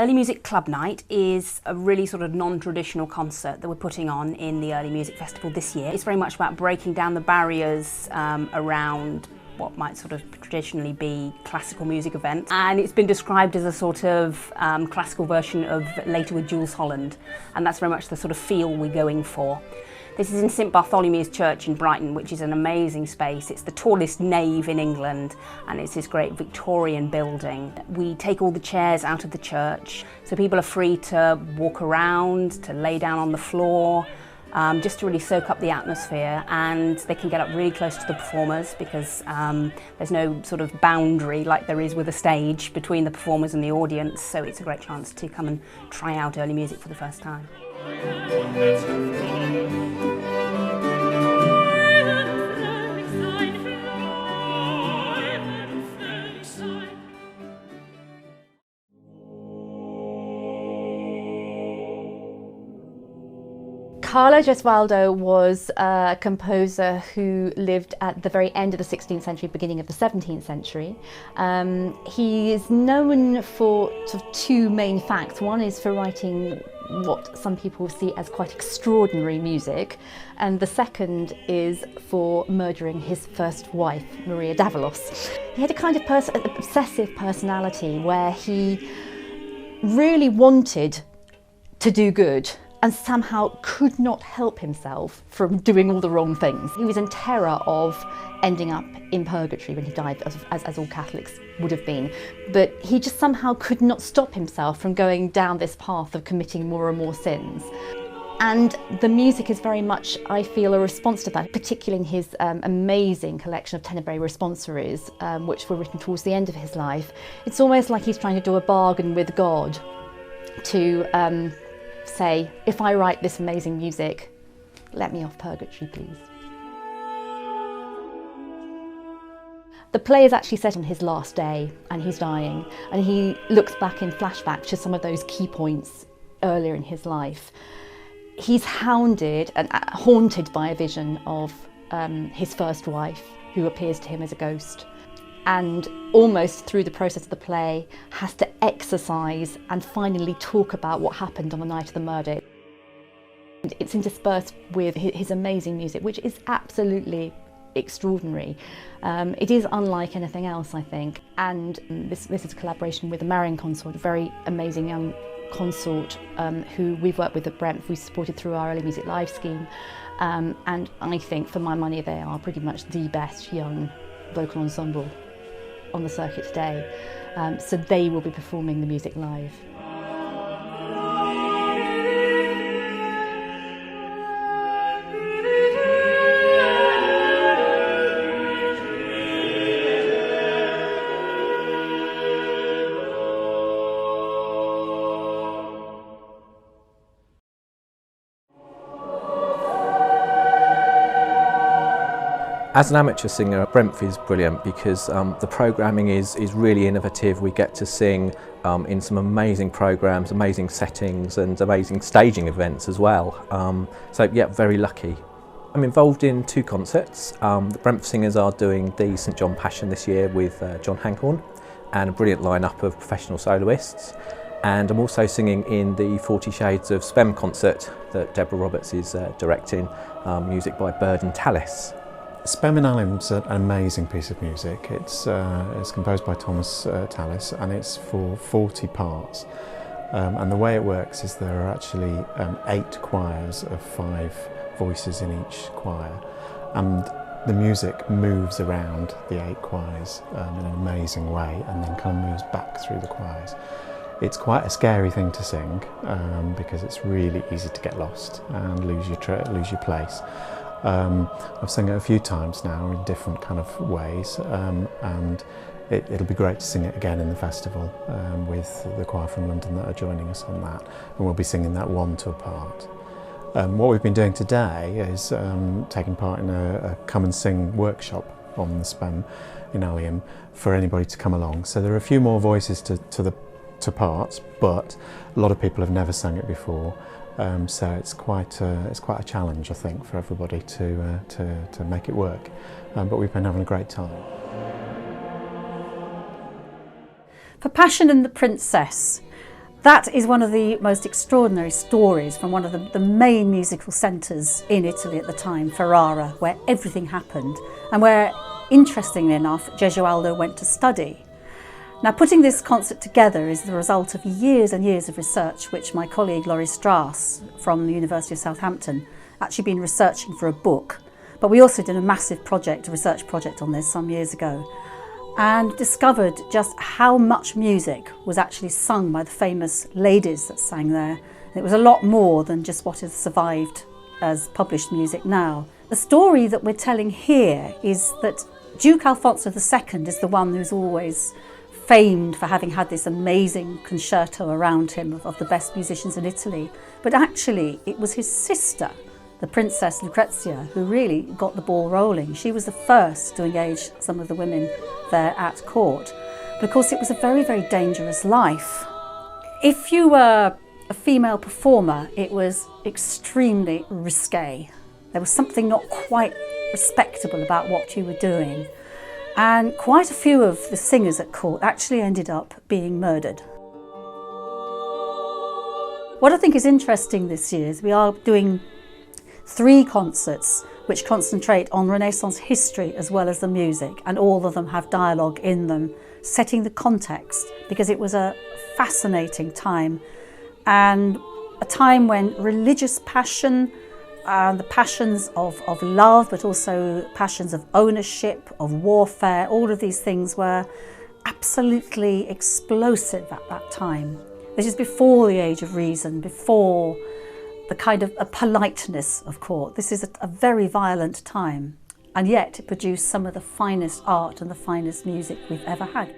Early Music Club Night is a really sort of non-traditional concert that we're putting on in the Early Music Festival this year. It's very much about breaking down the barriers around what might sort of traditionally be classical music events, and it's been described as a sort of classical version of Later with Jules Holland, and that's very much the sort of feel we're going for. This is in St Bartholomew's Church in Brighton, which is an amazing space. It's the tallest nave in England, and it's this great Victorian building. We take all the chairs out of the church, so people are free to walk around, to lay down on the floor, just to really soak up the atmosphere, and they can get up really close to the performers because there's no sort of boundary like there is with a stage between the performers and the audience, so it's a great chance to come and try out early music for the first time. Carlo Gesualdo was a composer who lived at the very end of the 16th century, beginning of the 17th century. He is known for sort of two main facts. One is for writing what some people see as quite extraordinary music, and the second is for murdering his first wife, Maria d'Avalos. He had a kind of obsessive personality where he really wanted to do good and somehow could not help himself from doing all the wrong things. He was in terror of ending up in purgatory when he died, as all Catholics would have been. But he just somehow could not stop himself from going down this path of committing more and more sins. And the music is very much, I feel, a response to that, particularly in his amazing collection of Tenebrae Responsories, which were written towards the end of his life. It's almost like he's trying to do a bargain with God to say, if I write this amazing music, let me off purgatory, please. The play is actually set on his last day, and he's dying, and he looks back in flashback to some of those key points earlier in his life. He's hounded and haunted by a vision of his first wife, who appears to him as a ghost, and almost through the process of the play has to exercise and finally talk about what happened on the night of the murder. It's interspersed with his amazing music, which is absolutely extraordinary. It is unlike anything else, I think, and this is a collaboration with a Marian consort, a very amazing young consort who we've worked with at BREMF. We supported through our Early Music Live scheme, and I think, for my money, they are pretty much the best young vocal ensemble on the circuit today, so they will be performing the music live. As an amateur singer, BREMF is brilliant because the programming is really innovative. We get to sing in some amazing programs, amazing settings and amazing staging events as well. So yeah, very lucky. I'm involved in two concerts. The BREMF singers are doing the St John Passion this year with John Hankhorn and a brilliant lineup of professional soloists. And I'm also singing in the 40 Shades of Spem concert that Deborah Roberts is directing, music by Bird and Tallis. Spem in Alim's an amazing piece of music. It's composed by Thomas Tallis, and it's for 40 parts. And the way it works is there are actually 8 choirs of 5 voices in each choir, and the music moves around the 8 choirs in an amazing way, and then kind of moves back through the choirs. It's quite a scary thing to sing because it's really easy to get lost and lose your place. I've sung it a few times now in different kind of ways, and it'll be great to sing it again in the festival with the choir from London that are joining us on that, and we'll be singing that 1 to a part. What we've been doing today is taking part in a come and sing workshop on the Spem in Alium for anybody to come along. So there are a few more voices to parts, but a lot of people have never sung it before. So it's quite a challenge, I think, for everybody to make it work. But we've been having a great time. For Passion and the Princess, That is one of the most extraordinary stories from one of the main musical centres in Italy at the time, Ferrara, where everything happened and where, interestingly enough, Gesualdo went to study. Now, putting this concert together is the result of years and years of research, which my colleague Laurie Strass from the University of Southampton actually been researching for a book. But we also did a massive project, a research project on this some years ago, and discovered just how much music was actually sung by the famous ladies that sang there. It was a lot more than just what has survived as published music now. The story that we're telling here is that Duke Alfonso II is the one who's always famed for having had this amazing concerto around him of the best musicians in Italy. But actually it was his sister, the Princess Lucrezia, who really got the ball rolling. She was the first to engage some of the women there at court. But of course it was a very, very dangerous life. If you were a female performer, it was extremely risque. There was something not quite respectable about what you were doing. And quite a few of the singers at court actually ended up being murdered. What I think is interesting this year is we are doing 3 concerts which concentrate on Renaissance history as well as the music, and all of them have dialogue in them, setting the context, because it was a fascinating time, and a time when religious passion, the passions of love, but also passions of ownership, of warfare, all of these things were absolutely explosive at that time. This is before the age of reason, before the kind of a politeness of court. This is a very violent time, and yet it produced some of the finest art and the finest music we've ever had.